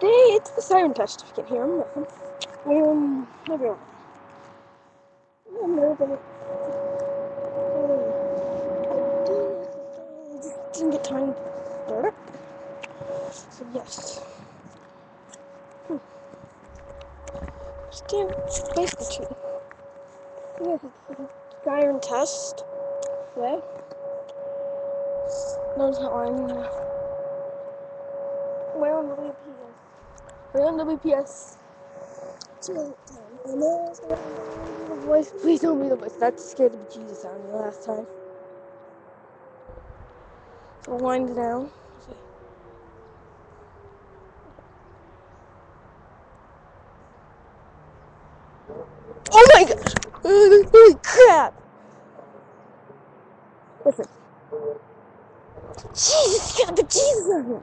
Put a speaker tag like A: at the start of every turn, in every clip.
A: today it's the siren test. If you can hear them, everyone. Didn't get time to start it. So yes. It's basically true. Yes, it's the siren test. Okay. Notice how I'm Whelen WPS. Whelen WPS. The voice. Please don't be the voice. That scared the bejesus out of me last time. So we'll wind it down. Oh my gosh! Holy crap! Listen. Jesus, you got the bejesus out of me.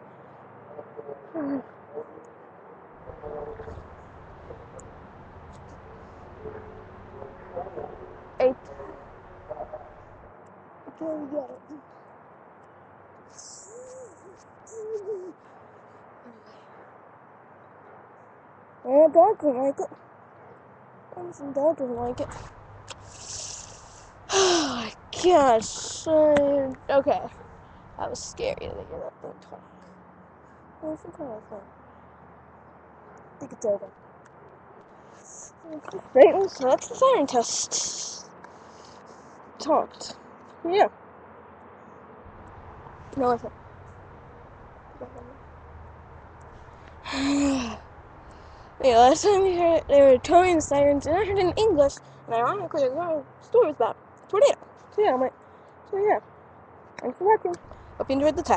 A: 8. Okay, we got it. And dog doesn't like it. And some dog doesn't like it. Oh my gosh. Okay. That was scary to hear that thing talk. There's some kind of fun. I think it's over. Right, so that's the siren test. Talked. Yeah. No, I said. Yeah, last time they were towing the sirens, and I heard it in English, and ironically, there's a lot of stories about tornadoes. So yeah, so yeah. Thanks for watching. Hope you enjoyed the test.